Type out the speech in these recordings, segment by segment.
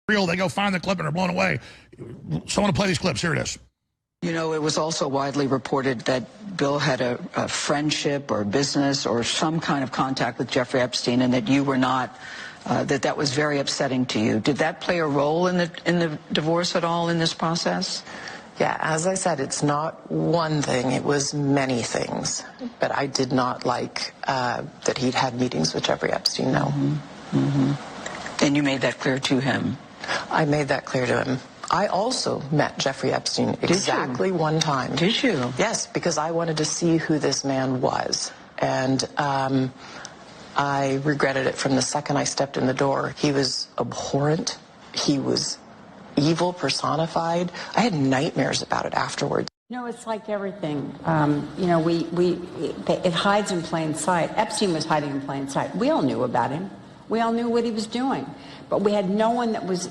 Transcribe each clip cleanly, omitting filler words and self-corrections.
real. They go find the clip and are blown away. Someone to play these clips. Here it is. You know, it was also widely reported that Bill had a friendship or business or some kind of contact with Jeffrey Epstein, and that you were not, that was very upsetting to you. Did that play a role in the divorce at all in this process? Yeah, as I said, it's not one thing, it was many things. But I did not like that he'd had meetings with Jeffrey Epstein, no. And you made that clear to him? I made that clear to him. I also met Jeffrey Epstein exactly one time. Did you? Yes, because I wanted to see who this man was. And I regretted it from the second I stepped in the door. He was abhorrent. He was evil personified. I had nightmares about it afterwards. No, it's like everything. You know, it hides in plain sight. Epstein was hiding in plain sight. We all knew about him. We all knew what he was doing. But we had no one that was,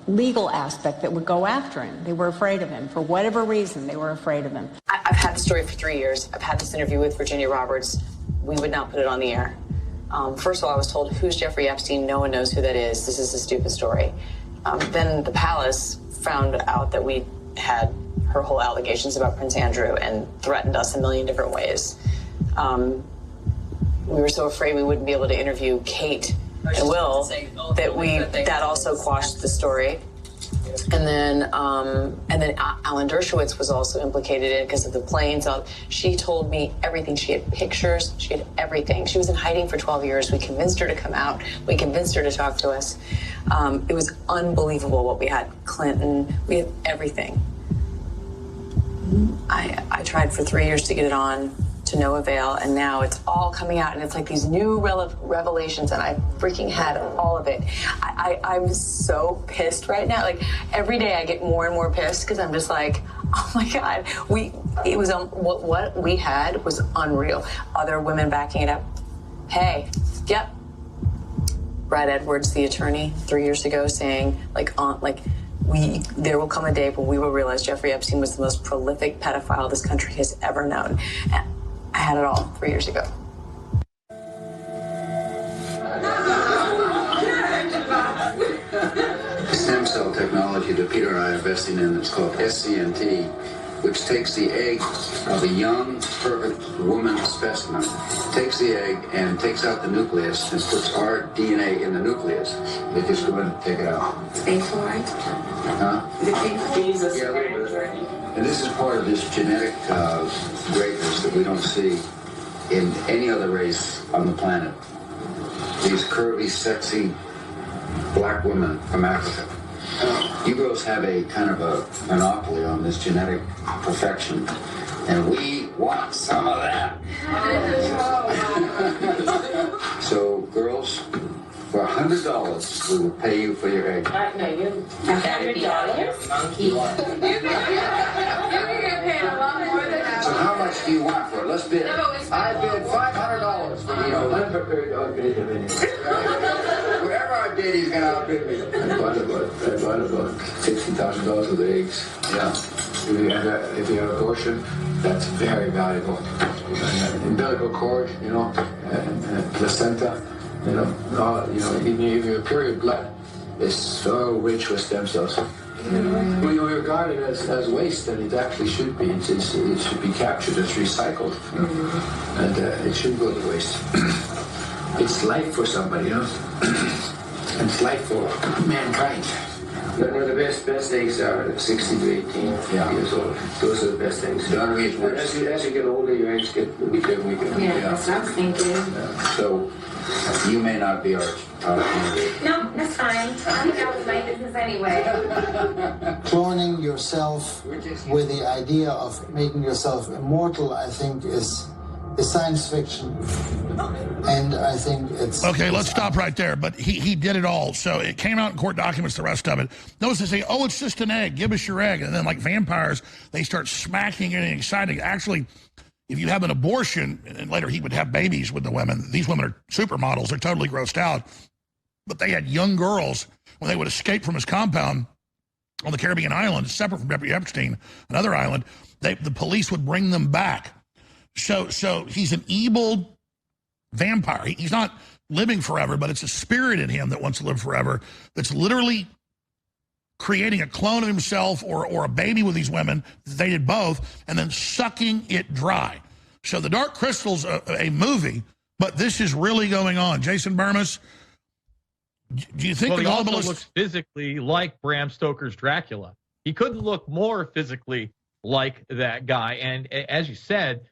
legal aspect that would go after him. They were afraid of him. For whatever reason, they were afraid of him. I've had the story for 3 years. I've had this interview with Virginia Roberts. We would not put it on the air. First of all, I was told, who's Jeffrey Epstein? No one knows who that is. This is a stupid story. Then the palace found out that we had her whole allegations about Prince Andrew and threatened us a million different ways. We were so afraid we wouldn't be able to interview Kate and Will that also quashed the story. And then Alan Dershowitz was also implicated in it because of the planes. She told me everything. She had pictures. She had everything. She was in hiding for 12 years. We convinced her to come out. We convinced her to talk to us. It was unbelievable what we had. Clinton. We had everything. I tried for 3 years to get it on, to no avail, and now it's all coming out, and it's like these new revelations, and I freaking had all of it. I'm so pissed right now. Like, every day I get more and more pissed because I'm just like, oh my God, what we had was unreal. Other women backing it up. Hey, yep. Brad Edwards, the attorney, 3 years ago, saying there will come a day when we will realize Jeffrey Epstein was the most prolific pedophile this country has ever known. And I had it all 3 years ago. Stem cell technology that Peter and I are investing in, it's called SCNT, which takes the egg of a young, perfect woman specimen, takes the egg and takes out the nucleus and puts our DNA in the nucleus. They just go in and take it out. Thanks, Lord. Huh? Jesus. Yeah, a little bit. And this is part of this genetic greatness that we don't see in any other race on the planet. These curvy, sexy black women from Africa. You girls have a kind of a monopoly on this genetic perfection, and we want some of that. So, girls, for $100, we will pay you for your egg. No, you $100? Monkey. You're gonna pay a lot more than that. So how much do you want for it? Let's bid. I bid $500 for you. I'm prepared to outbid him anyway. Wherever I bid, he's gonna outbid me. I bought about $60,000 of eggs. Yeah. If you have abortion, that's very valuable. Umbilical cord, and placenta. Even your period blood is so rich with stem cells. We regard it as waste, and it actually should be. It should be captured as recycled, and it shouldn't go to waste. It's life for somebody, and it's life for mankind. Where the best eggs are 60 to 18 years old. Those are the best eggs. As you get older, your eggs get weaker and weaker. Yeah, that's what I was thinking. So you may not be our candidate. No, that's fine. I think that was my business anyway. Cloning yourself with the idea of making yourself immortal, I think, is science fiction. And I think it's... Okay, let's stop right there. But he did it all. So it came out in court documents, the rest of it. Those that say, oh, it's just an egg. Give us your egg. And then like vampires, they start smacking and exciting. Actually, if you have an abortion, and later he would have babies with the women. These women are supermodels. They're totally grossed out. But they had young girls when they would escape from his compound on the Caribbean island, separate from Jeffrey Epstein, another island. The police would bring them back. So he's an evil vampire. He's not living forever, but it's a spirit in him that wants to live forever that's literally creating a clone of himself or a baby with these women. They did both, and then sucking it dry. So The Dark Crystal's a movie, but this is really going on. Jason Burmis, do you think well, the he also globalists looks physically like Bram Stoker's Dracula? He couldn't look more physically like that guy. And as you said,